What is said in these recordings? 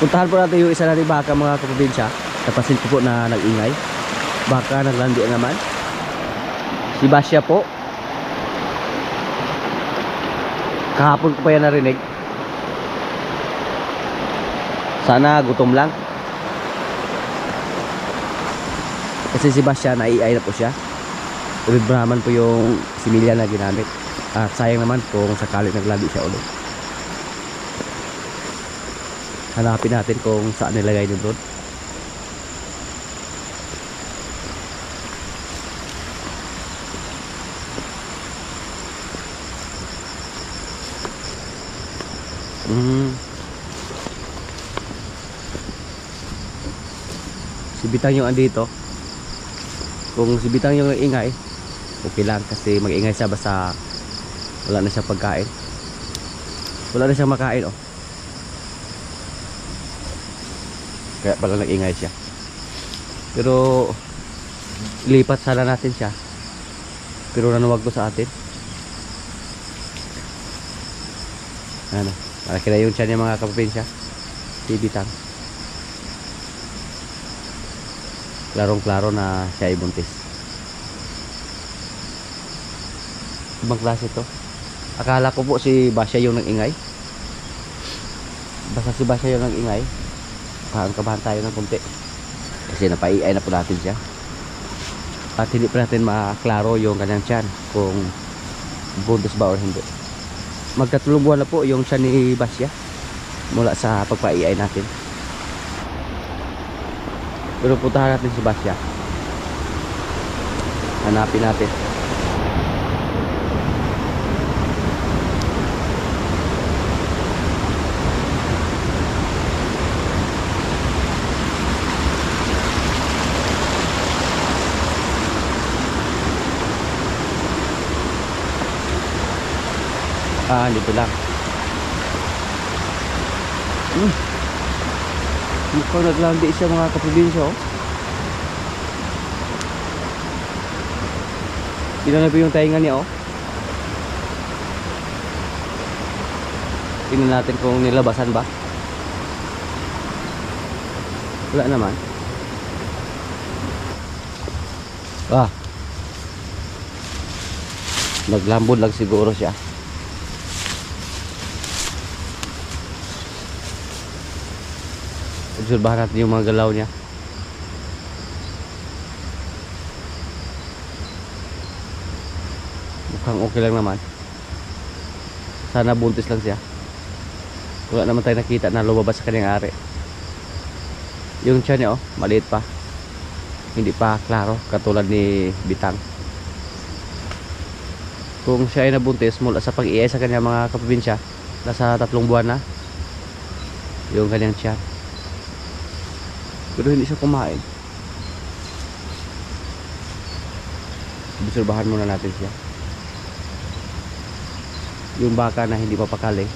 Puntahan po natin yung isa nating baka mga kaprobinsya. Napansin ko po na nag-ingay. Baka naglandi naman. Si Basya po. Kahapon ko pa yan narinig. Sana gutom lang. Kasi si Basya naiay na po siya. Ulit Brahman po yung similya na ginamit. At sayang naman kung sakali naglandi siya ulit. Hanapin natin kung saan nilagay ni Bro. Si Bitang yung andito. Kung si Bitang yung ingay, okay lang kasi mag-ingay siya basta wala na siyang pagkain. Wala na siyang makain, oh. Kaya pala nag-ingay siya. Pero lipat sana natin siya. Pero nanuwag to sa atin. Ano, malaki na yung tiyan yung mga kaprobinsya. Si Bitang. Klarong klaro na siya ay buntis. Ibang klase to. Akala ko po si Basya yung nag-ingay. Basta si Basya yung nag-ingay, kabahan tayo ng kunti. Kasi napaiay na po natin siya. At hindi pa natin maklaro yung kanyang tiyan kung buntis ba or hindi. Magkatulong buwan na po yung tiyan ni Basya mula sa pagpaiay natin. Pero puntahan natin si Basya. Hanapin natin. Dito lang. Mukhang naglandi siya mga kaprobinsya, oh. Tingnan na po yung tainga niya, oh. Tingnan natin kung nilabasan ba. Wala naman. Naglambod lang siguro siya. Obserbahan natin yung mga galaw niya. Mukhang okay lang naman. Sana buntis lang siya. Wala naman tayo nakita na lumabas sa kanyang ari. Yung tiyan niya, oh, maliit pa. Hindi pa klaro katulad ni Bitang. Kung siya ay nabuntis mula sa pag-iay sa kanyang mga kaprobinsya, nasa 3 buwan na yung kanyang tiyan. Pero hindi siya kumain. Obserbahan muna natin siya. Yung baka na hindi papakali,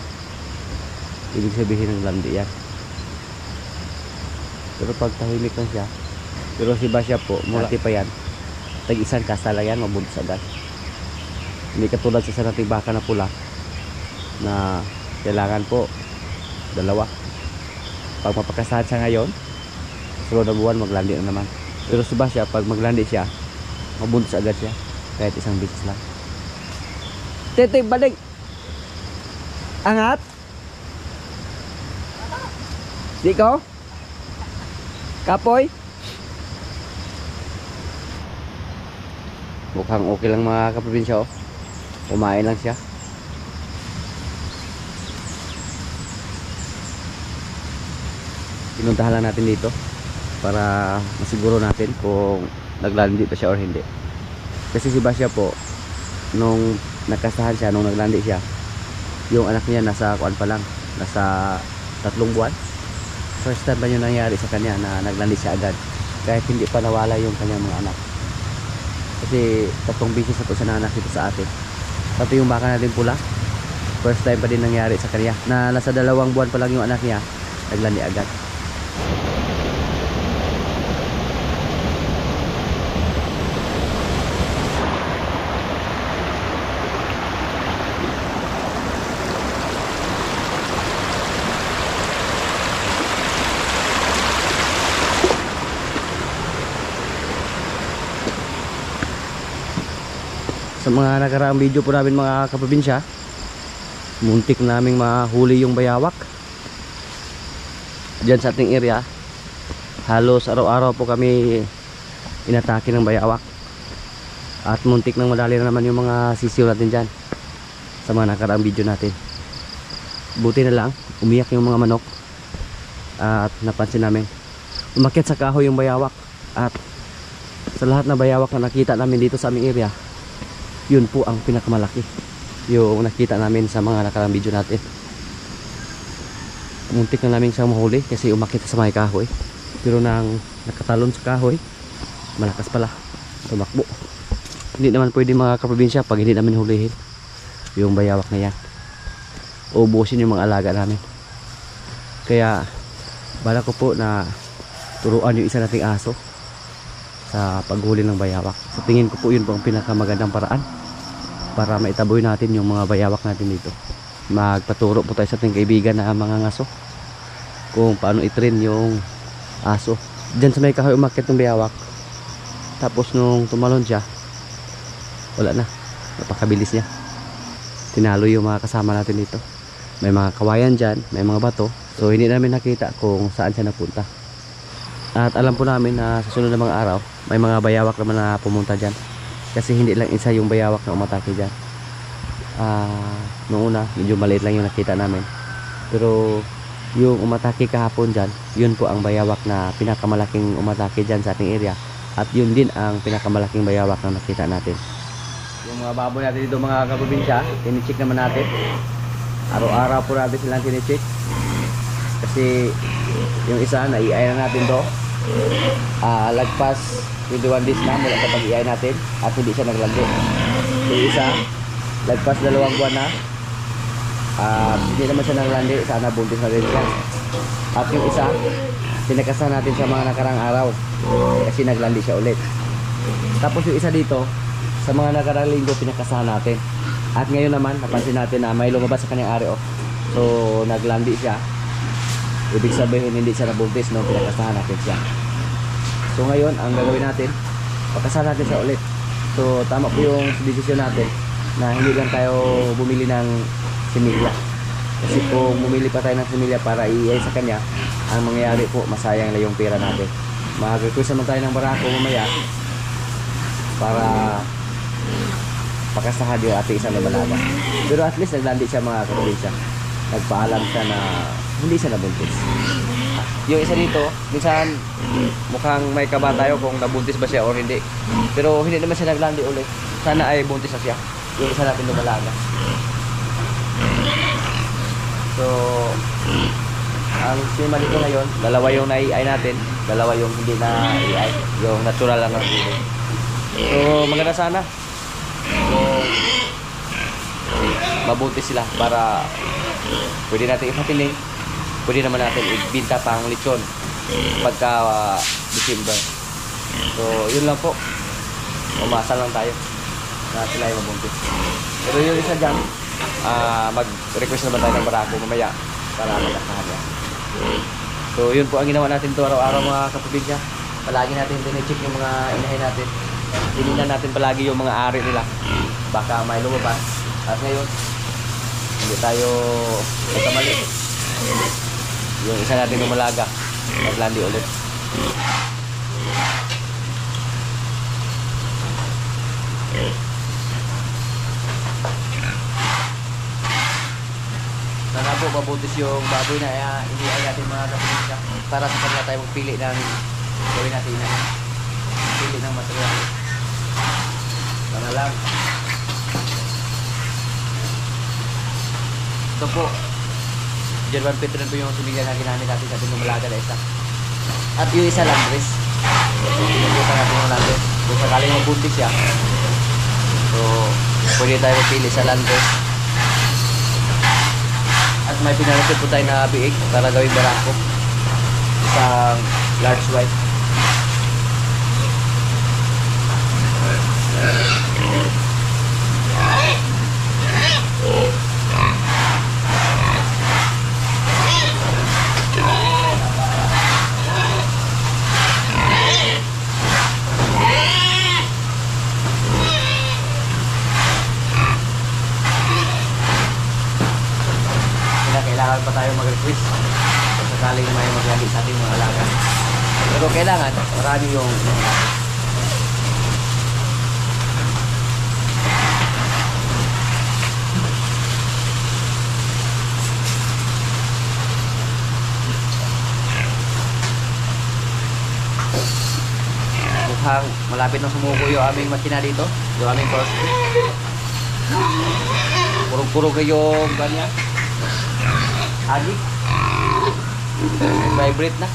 ibig sabihin ng landi yan. Pero pag tahimik lang siya. Pero si Basya po, mulati pa yan. Tag-isang kasta lang yan, mabuntis agad. Hindi katulad sa nating baka na pula na kailangan po 2. Pag mapakasahan siya ngayon, sunod na buwan maglandi na naman. Pero si Basya, pag maglandi siya, mabuntis agad siya kahit isang beses lang. Tete, balik! Angat! Di ko? Kapoy? Mukhang okay lang mga kaprobinsya, oh. Kumain lang siya. Pinuntahan lang natin dito para masiguro natin kung naglandi pa siya or hindi. Kasi si Basya po, nung nagkasahan siya, nung naglandi siya, yung anak niya nasa kuan pa lang, nasa 3 buwan. First time ba yun nangyari sa kanya na naglandi siya agad kahit hindi pa nawala yung kanyang mga anak. Kasi 3 beses na po siya nanak dito sa atin. Pati yung baka natin pula, first time pa din nangyari sa kanya na nasa 2 buwan pa lang yung anak niya, naglandi agad. Sa mga nakaraang video po namin mga kaprobinsya, muntik naming mahuli yung bayawak dyan sa ating area. Halos araw-araw po kami inatake ng bayawak. At muntik nang madali na naman yung mga sisiw natin dyan sa mga nakaraang video natin. Buti na lang, umiyak yung mga manok. At napansin namin, umakyat sa kahoy yung bayawak. At sa lahat na bayawak na nakita namin dito sa aming area, yun po ang pinakamalaki, yung nakita namin sa mga nakaraang video natin. Muntik na namin siyang mahuli kasi umakyat sa may kahoy. Pero nang nakatalon sa kahoy, malakas pala, tumakbo. Hindi naman pwede mga kaprobinsya pag hindi namin hulihin yung bayawak na yan. Ubusin yung mga alaga namin. Kaya bala ko po na turuan yung isa nating aso sa paghuli ng bayawak. Sa tingin ko po yun po ang pinakamagandang paraan para maitaboy natin yung mga bayawak natin dito. Magpaturo po tayo sa ating kaibigan na mga ngaso kung paano i-train yung aso. Diyan sa may kahoy umakyat ng bayawak. Tapos nung tumalon siya, wala na, napakabilis niya. Tinalo yung mga kasama natin dito. May mga kawayan dyan, may mga bato. So hindi namin nakita kung saan siya napunta. At alam po namin na sa sunod na mga araw, may mga bayawak naman na pumunta dyan. Kasi hindi lang isa yung bayawak na umatake dyan. Noong una, medyo maliit lang yung nakita namin. Pero yung umatake kahapon dyan, yun po ang bayawak na pinakamalaking umatake dyan sa ating area. At yun din ang pinakamalaking bayawak na nakita natin. Yung mga baboy natin dito mga kaprobinsya, tinicheck naman natin. Araw-araw po natin silang tinicheck. Kasi yung isa, nai-ay na natin to. Lagpas 21 days na mula sa pag-iay natin at hindi siya naglandi. Yung isa, lagpas 2 buwan na. Hindi naman siya naglandi, sana buntis na rin siya. At yung isa, pinakasan natin sa mga nakarang araw kasi naglandi siya ulit. Tapos yung isa dito, sa mga nakarang linggo pinakasahan natin. At ngayon naman, napansin natin na may lumabas sa kanyang ari. So, naglandi siya. Ibig sabihin, hindi siya nabuntis nung pinakasahan natin siya. So, ngayon, ang gagawin natin, pakasahan natin siya ulit. So, tama po yung desisyon natin na hindi lang tayo bumili ng similya. Kasi kung bumili pa tayo ng similya para i-iay sa kanya, ang mangyayari po, masayang na yung pera natin. Mag-request naman tayo ng barako mamaya para pakasahan yung ating isang lumalaban. Pero at least naglandi siya mga kaprobinsya. Nagpaalam siya na hindi siya nabuntis. Yung isa dito, minsan mukhang may kaba tayo kung nabuntis ba siya o hindi. Pero hindi naman siya naglandi ulit. Sana ay buntis na siya. Yung isa natin lumalaga. So, ang sistema dito ngayon, dalawa yung nai-ay natin, dalawa yung hindi na i-ay, yung natural lang ang buhay. So, maganda sana kung mabuti sila para pwede natin ipatiling, pwede naman natin ibinta pang lechon pagka December. So, yun lang po. Umasa lang tayo na sila yung mabuntis. Pero yung isa dyan, mag-request naman tayo ng barako mamaya para magkakahan niya. So, yun po ang ginawa natin ito araw-araw mga kaprobinsya. Palagi natin tine-check yung mga inahin natin. Tinignan natin palagi yung mga ari nila. Baka may lumabas. At ngayon, hindi tayo nagkamali. Yung isa natin lumalaga, naglandi ulit. Sana po mabutis yung baboy na iniay natin mga kaprobinsya. Para sa kanila tayo magpili ng gawin natin na pili ng material. Sana lang. Ito po, German Petron po yung sumigyan na ginamit natin sa ating lumalaga na isa. At yung isa landres. Pinagbutan natin yung landres. Kung sakaling mabuntis siya, so pwede tayo magpili sa landres. At may pinarapit po tayo na biig para gawing barako. Isang large white. tayo mag-request kung sakaling may maglandi sa ating mga alaga. Pero kailangan marami yung mukhang malapit na sumuko yung aming makina dito, yung aming first. Purog-purog yung ganyan hagi, vibrate na.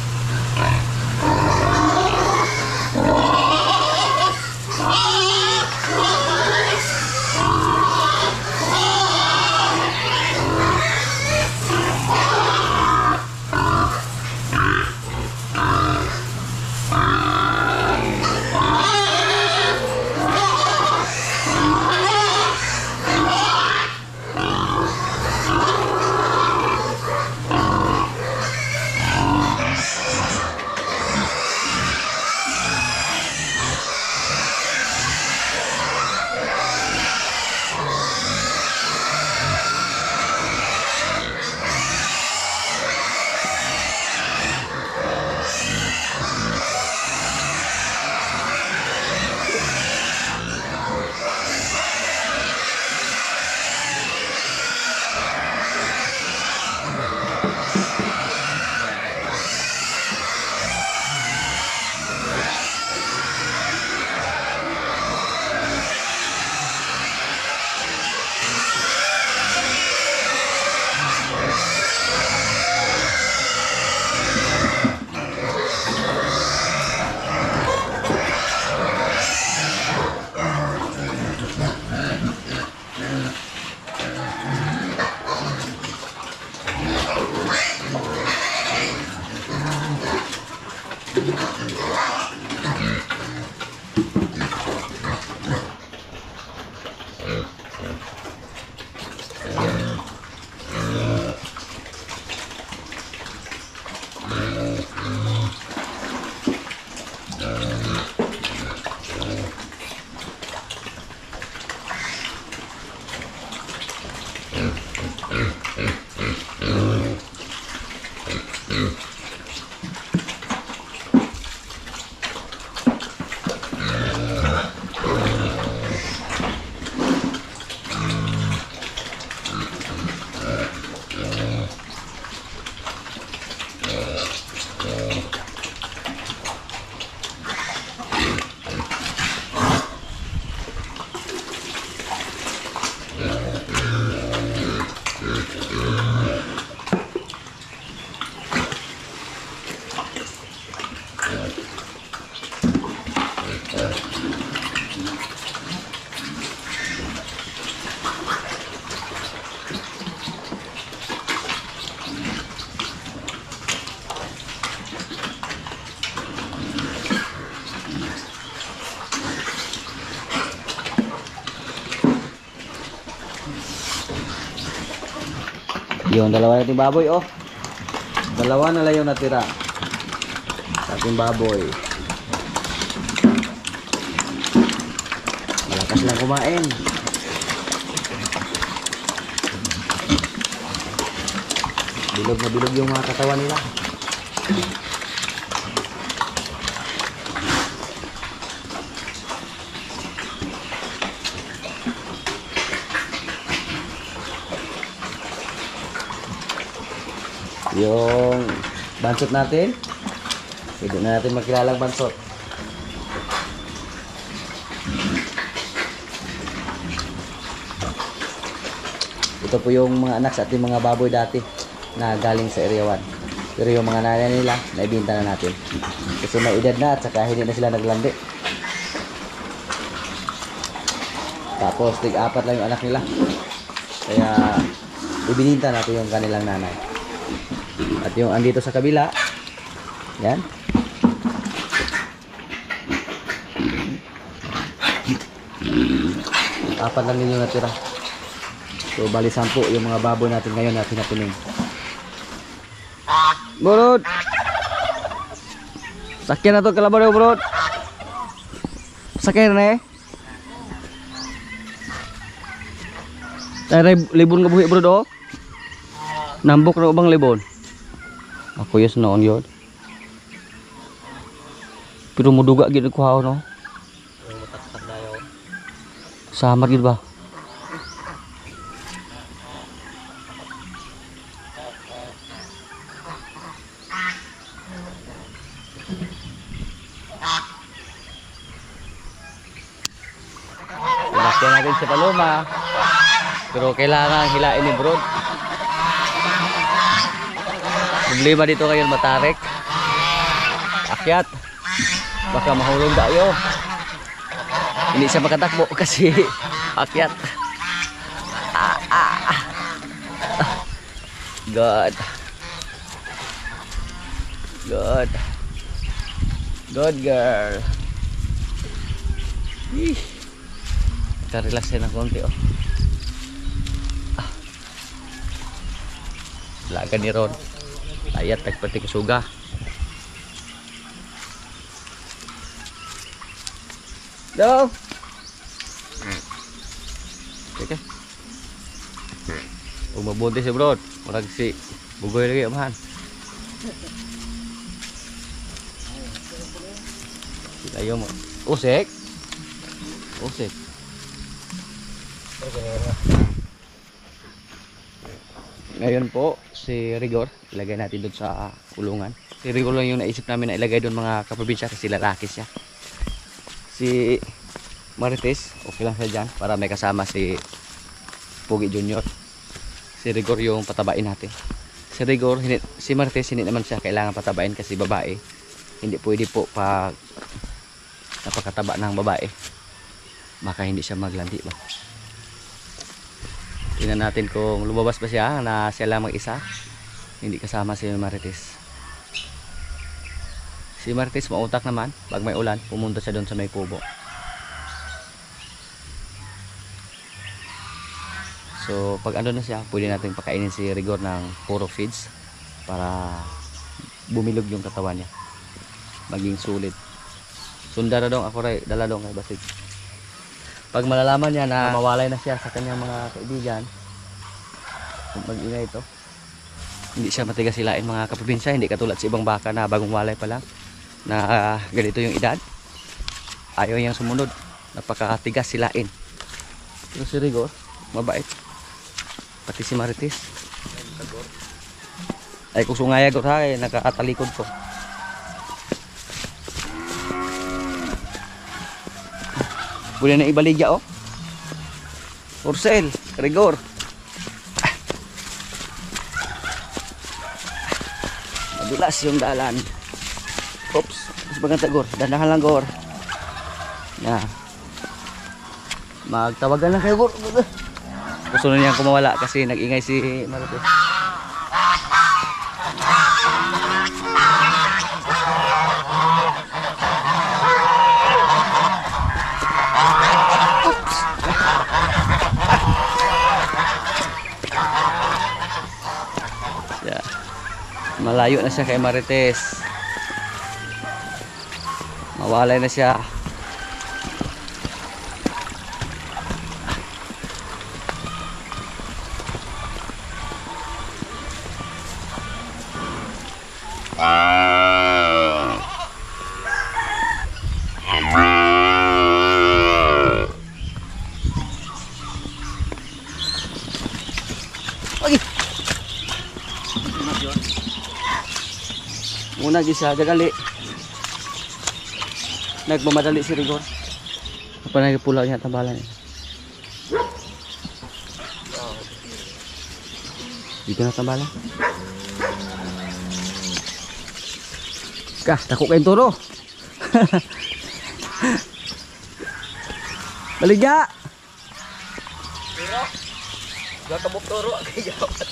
Yung dalawa nating baboy, oh. Dalawa na lang yung natira sa ating baboy. Malakas lang kumain. Bilog na bilog yung mga katawan nila. Yung bansot natin, pwede na natin makilalang bansot. Ito po yung mga anak sa ating mga baboy dati na galing sa Area 1. Pero yung mga nanay nila, naibinta na natin kasi may edad na at saka hindi na sila naglandi. Tapos tig-apat lang yung anak nila, kaya ibininta natin yung kanilang nanay. At yung andito sa kabila, yan, apat lang din yung natira. So bali 10 yung mga baboy natin ngayon na pinapunin. Burot, sakyan na to kalabaw yung burot. Sakyan na eh. Tayo libon nga buhi burot, oh. Nambok na ubang libon. Ako yes noon yun. Pero muduga gid ko haw no. Yung mataktak na yun. Samar gid ba? Pinakyan natin si Paloma. Pero kailangan hilain ni Bro. Problema dito ngayon matarik. Akyat. Baka mahulog tayo. Hindi siya makatakbo kasi akyat. Good. Good. Good girl. Relax na ng konti oh. Lagan ni Ron. Ayat tagpati kasuga. Go. Okay. Umabunti si Bro. Murag si bugoy lagi amahan. Ayo mo. Usik. Usik. Ngayon po si Rigor ilagay natin doon sa kulungan. Si Rigor lang yung naisip namin na ilagay doon mga kaprobinsya kasi lalaki siya. Si Marites okay lang siya dyan para may kasama si Pugi Junior. Si Rigor yung patabain natin. Si Rigor, si Marites hindi naman siya kailangan patabain kasi babae. Hindi pwede po pag napakataba ng babae baka hindi siya maglandi ba. Tingnan natin kung lumabas ba siya na siya lang mag-isa. Hindi kasama si Marites. Si Marites mautak naman. Pag may ulan, pumunta siya doon sa may kubo. So pag ano na siya, pwede natin pakainin si Rigor ng puro feeds para bumilog yung katawan niya. Maging sulit. Sunda na dong ako rin, dala dong kay Basig. Pag malalaman niya na mawalay na siya sa kanyang mga kaibigan, kung mag-ingay ito, hindi siya matigas silain mga kaprobinsya, hindi katulad sa ibang baka na bagong walay pa lang na ganito yung edad. Ayaw niyang sumunod, napakatigas silain. Pero si Rigor, mabait. Pati si Marites. Ay kung sungaya ko ha, nakatalikod ko. Pwede na ibaligya oh. Ursel, Rigor. Madulas yung dalan. Oops, mas maganda Gor. Dandahan lang Gor. Na. Magtawagan lang kayo Gor. Gusto na niyang kumawala kasi nag-ingay si Marites. Malayo na siya kay Marites. Mawalay na siya. Muna gisa dagali. Nagmamadali si Rigor. Apa nagpulaw niya tambalan. Dito na tambalan. Kah, takok kayong turo. Baligya. Turo. Gatabok turo kay jawat.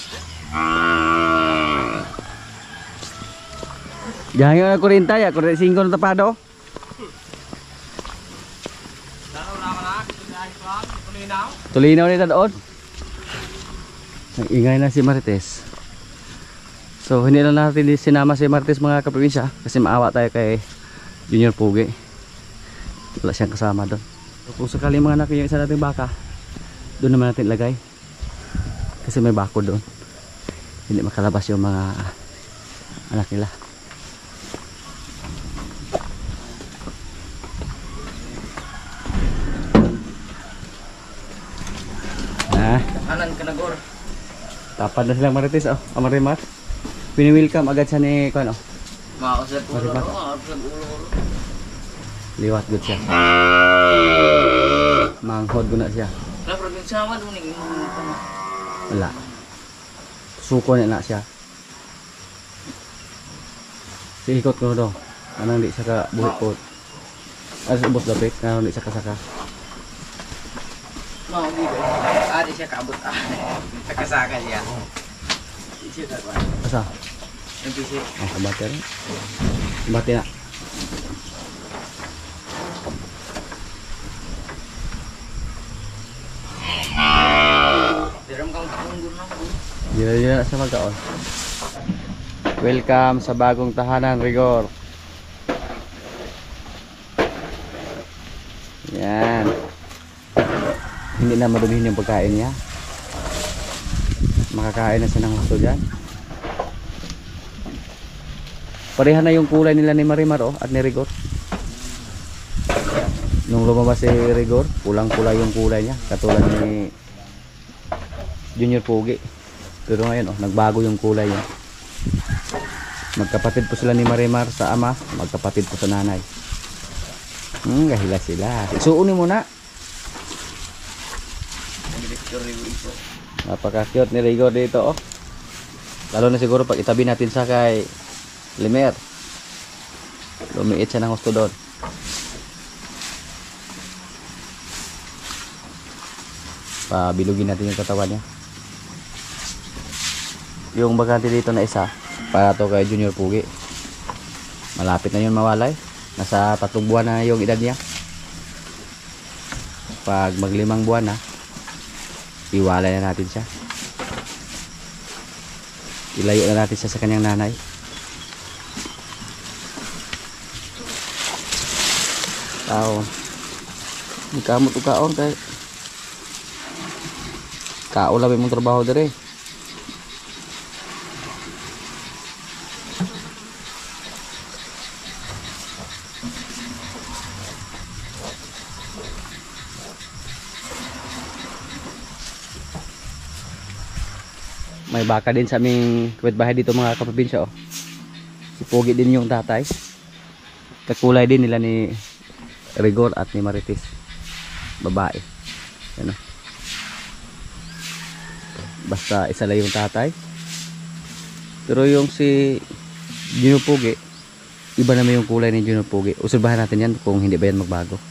Jangan na kurinta ya, kurinta singkon tapado. Tulinaw nito doon. Nag-ingay na si Marites. So hindi lang natin sinama si Marites mga kaprobinsya kasi maawa tayo kay Junior Pugi. Wala siyang kasama doon. So, kung sakali mga anak yung isa nating baka, doon naman natin lagay. Kasi may bako doon. hindi makalabas yung mga anak nila. Kanan ka na, Gor. Tapad na silang Marites, oh. Marimar. Pini-welcome agad siya ni Kuan, oh. Makausap ulo, Maribar. makausap ulo. Liwat good siya. Manghod ko na siya. Wala, probinsya man, uning Wala. Suko na siya. Sikot ko do. Anang di siya ka buhit po. As ubos dapit, anang di siya kasaka. No, dito. Di siya kaabot. Nagkasaka siya. Di siya kaabot. Asa? Nag-isip. Oh, kabate rin. Kabate na. Diram kang takunggur na ko. Dila na siya magkaon. Welcome sa bagong tahanan, Rigor. Yan. Hindi na madumihin yung pagkain niya. Makakain na siya ng gusto dyan. Pareha na yung kulay nila ni Marimar, oh, at ni Rigor. Nung lumabas si Rigor, pulang-pula yung kulay niya, katulad ni Junior Pugi. Pero ngayon, oh, nagbago yung kulay niya. Magkapatid po sila ni Marimar sa ama, magkapatid po sa nanay. Gahila sila. Isuunin mo na. Napaka-cute ni Rigor dito, oh. Lalo na siguro pag itabi natin sa kay Limer. Lumiit siya ng gusto doon. Pabilugin natin yung katawan niya. Yung bakante dito na isa, para to kay Junior Pugi. Malapit na yun mawalay. Nasa 3 buwan na yung edad niya. Pag mag-5 buwan na, iwalay na natin siya. Ilayo na natin siya sa kanyang nanay. Tao. Kamot o kaon kay kaulabi mong trabaho dire. May baka din sa aming kapitbahay dito mga kaprobinsya, oh. Si Pogi din yung tatay. Kakulay din nila ni Rigor at ni Marites. Babae. Ano? Basta isa lang yung tatay. Pero yung si Junior Pugi, iba naman yung kulay ni Junior Pugi. Obserbahan natin yan kung hindi ba yan magbago.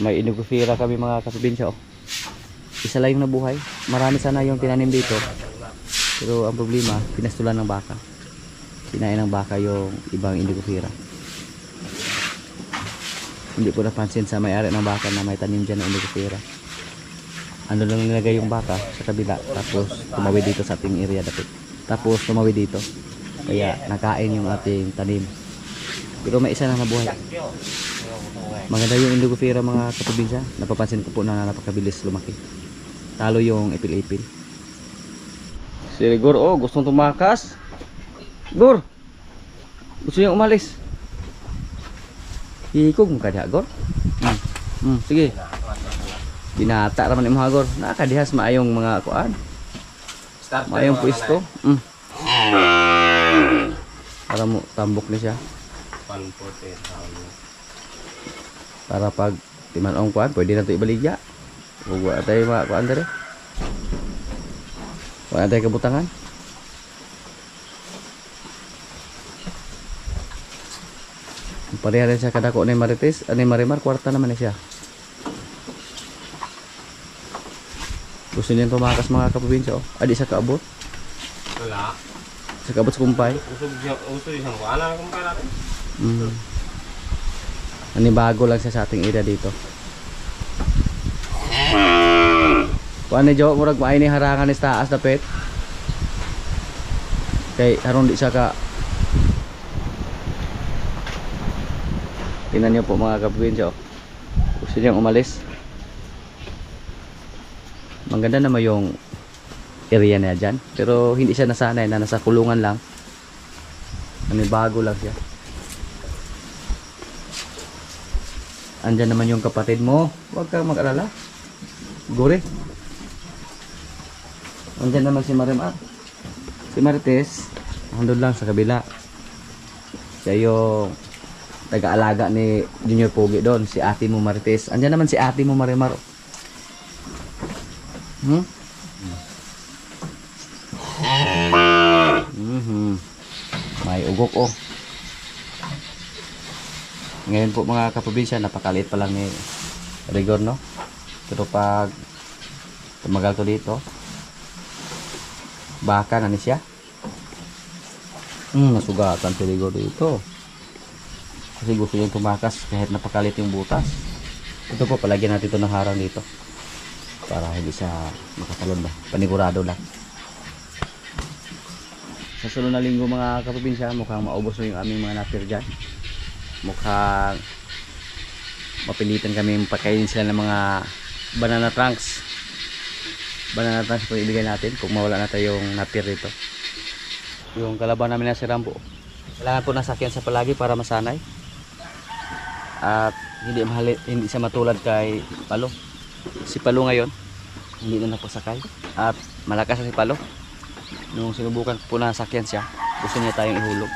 May inugufira kami mga kaprobinsya, oh. Isa lang yung nabuhay. Marami sana yung tinanim dito. Pero ang problema, pinastulan ng baka. Kinain ng baka yung ibang indigofira. Hindi po napansin sa may-ari ng baka na may tanim dyan ng indigofira. Ano lang nilagay yung baka sa kabila. Tapos tumawid dito sa ating area dapit. Tapos tumawid dito. Kaya nakain yung ating tanim. Pero may isa na nabuhay. Maganda yung indigofira mga kaprobinsya. Napapansin ko po na napakabilis lumaki. Talo yung ipil-ipil. Si Rigor, oh, gustong tumakas. Gor, gusto niyang umalis. Hikog mo ka diha, Gor. Sige. Binata naman yung mga Gor. Nakadihas maayong mga kuan. Maayong pwesto. Para mo tambok ni siya. Para pag timanong kuan, pwede na ito ibaligya. Huwag wala tayo mga kuan dere. Wala tayo kabutangan. Pareha rin siya kadako ni Marites. Ni Marimar, kwarta naman na siya. Gusto niya tumakas mga kaprobinsya, oh. Adi sa kaabot. Wala. Sa kaabot sa kumpay. Uso yung wala na kumpay natin. Bago lang siya sa ating area dito. Kuan ni Jo, murag maay ni harangan ni taas dapit. Kay haron di siya ka. Tingnan niyo po mga kaprobinsya, oh. Gusto niyang umalis. Maganda naman yung area niya dyan. Pero hindi siya nasanay na nasa kulungan lang. May bago lang siya. Andyan naman yung kapatid mo. Huwag kang mag-alala. Gore. Andyan naman si Marimar. Si Marites, andun lang sa kabila. Siya yung taga-alaga ni Junior Pogi doon. Si ate mo Marites. Andyan naman si ate mo Marimar. May ugok oh. Ngayon po mga kaprobinsya, napakaliit pa lang ni Rigor, no? Pero pag tumagal to dito, baka na ni siya. Nasugatan si Rigor dito. Kasi gusto niyang tumakas kahit napakalit yung butas. Ito po, palagyan natin ito ng harang dito. Para hindi siya makatalon ba. Panigurado lang. Sa sunod na linggo mga kaprobinsya, mukhang maubos na yung aming mga napir dyan. Mukhang mapilitan kami pakainin sila ng mga banana trunks. Banana trunks po ibigay natin kung mawala na tayong napir dito. Yung kalaban namin na si Rambo, kailangan po nasakyan sa palagi para masanay. At hindi siya matulad kay Palo. Si Palo ngayon hindi na napasakay at malakas na si Palo. Nung sinubukan po na sakyan siya, gusto niya tayong ihulog.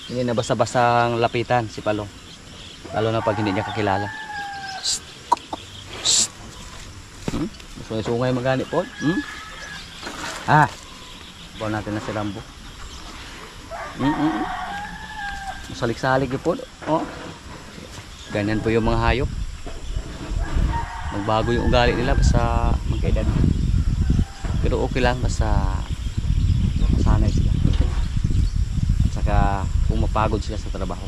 Hindi na basta-bastang lapitan si Palo, lalo na pag hindi niya kakilala. Gusto niya sungay magani po. Bawa natin na si Rambo. Masalik-salik po. Oh. Ganyan po yung mga hayop. Magbago yung ugali nila basta magkaedad. Pero okay lang basta masanay sila. At saka kung mapagod sila sa trabaho.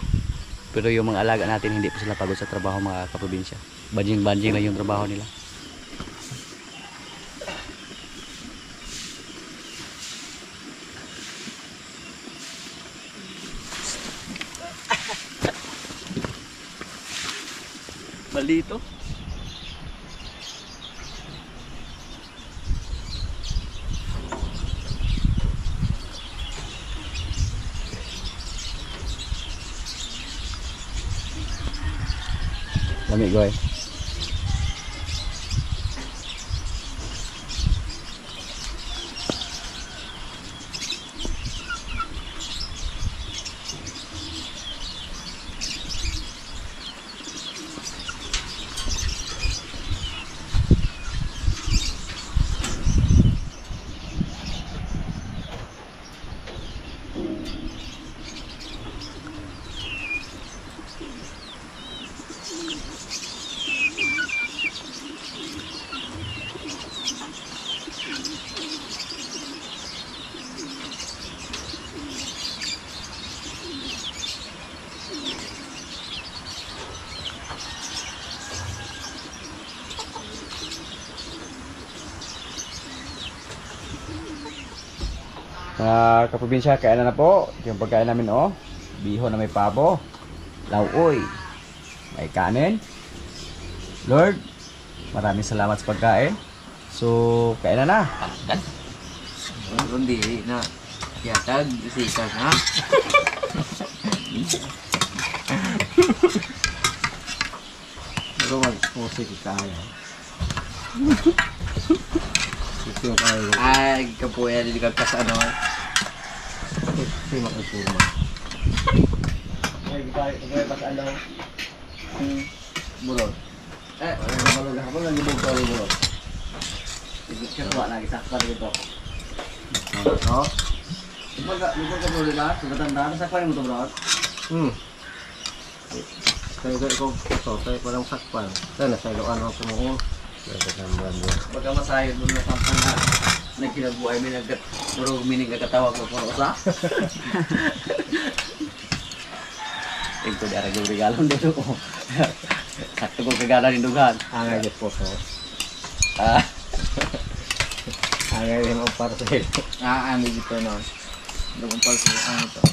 Pero yung mga alaga natin hindi po sila pagod sa trabaho mga kaprobinsya. Banjing-banjing lang yung trabaho nila. Balito. Lami goy. Mga kaprobinsya, kainan na po. Yung pagkain namin oh. Bihon na may pabo. Lauoy. May kanin. Lord, maraming salamat sa pagkain. So, kainan na. Hindi na. Yatag, sika na. Pero mag-musik kaya. Ay, kapuya di kagkas ano. Sima ko purma. Ay, gitay pas ano. Bulot. Wala na ako lang gibog ko bulot. Kaya lagi sakpan dito. Oh. Diba ka bulot ba? Sugatanda sakpan mo to, bro. Kaya ko tayo parang sakpan. Sana sa iloan ako mo. Baka masayod mo na sampang na nagkinabuhay may puro minig nagkatawag ko puro sa. Ito di arag yung regalo dito ko. Sakto ko kagana rin dugan. Angay din po so. Ah, Angay din ang parcel. ano dito no. Doon pa sa ano to.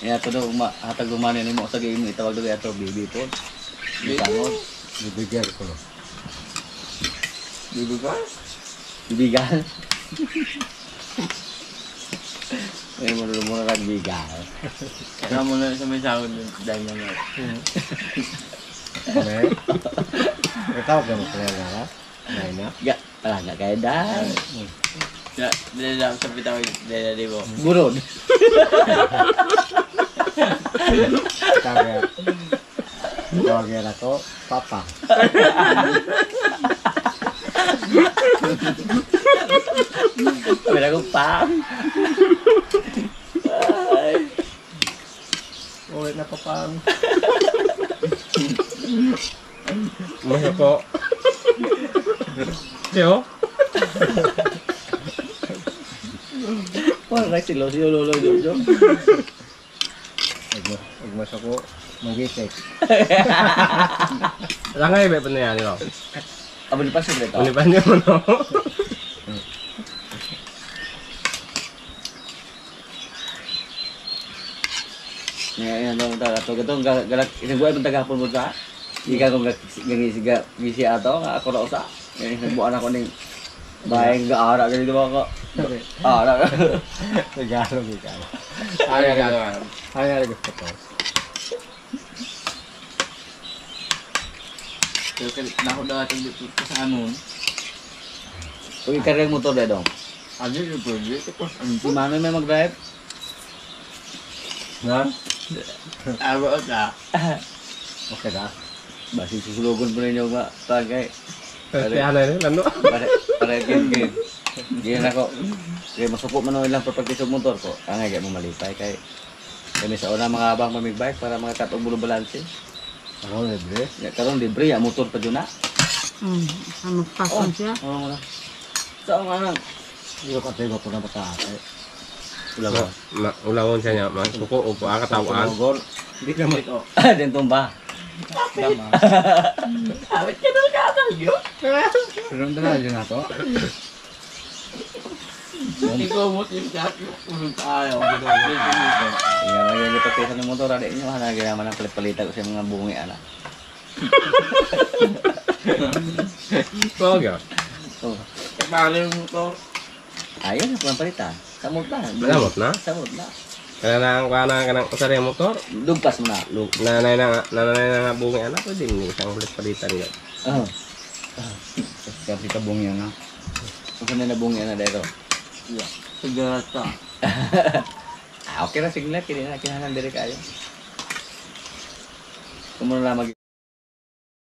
Iya to daw hatag lumani nimo sa game itawag daw ato baby po. Bitangon. Bibigyan ko. Bibigal. Bibigal. Ay mo na kag bigal. Kaya mo na sa may sahod dahil na nga. Kami? Tawag ka mo kaya nga? Ngayon na? Ya, wala na kay dal. Dahil lang sa bitaw dahil di mo. Burod. Tawag yan ako, Papa. Wala ko pa. Uwi na Papa. Masya po. Yo. Wala si lolo Jojo. Agmas ako, mag-isip. Langay ba pa na yan, no? Abo ni pa sekreto. Ano ba niyo, no? Yan dong taga to gatong galak inabuan man tagapon mo sa. Ika kong gisiga gisi ato nga ako ra usa. Nagbuan ako ning bahay nga ara ganito ako. Ara. Tagalog ikaw. Ano yung gano'n? Ano yung gusto ko? Pero nako daw atong dito sa anon. Uy kareng motor da dong. Ano yung project ko? Si Manoy may mag-drive. Na? Aba ka. Okay na? Basi susulugon mo ninyo nga tagay. Kasi ano yun, lando? Para game. Gyan ako. Kaya masuko man lang pagpagtis og motor ko. Angay kay mo malipay kay kami sa una mga abang mamig bike para mga katong bulo balanse. Ako libre. Ya karon libre ya motor pa jud na. Ano pason siya? Oo mo na. Sa nga nang Hindi ko katay ko na pataate. wala ba? Ulawon siya niya, masuko o po akatawaan. Tumugol. Hindi ka mo. Den tumba. Tama. Awit ka daw ka yun. Pero na yun na to. Hindi ko mo tinsak yung tayo. Ya lagi ni papisan ng motor ada inyo ana gaya man ang palit-palitan ko sa mga bungi ana. Oo, yun. Oh. Paano yung motor? Ayun ang palitan. Samot na. Samot na? Samot na. Kaya na kanang usari ang motor, Dugpas mo na. nanay na nga bungi anak, pwede mo isang ulit palitan yun. Oh. Kasi kabong yan na. Kung na nabungi ana dito. Sagata. Okay ra signal kini na kinahanglan dire kayo. Kumo na lang mag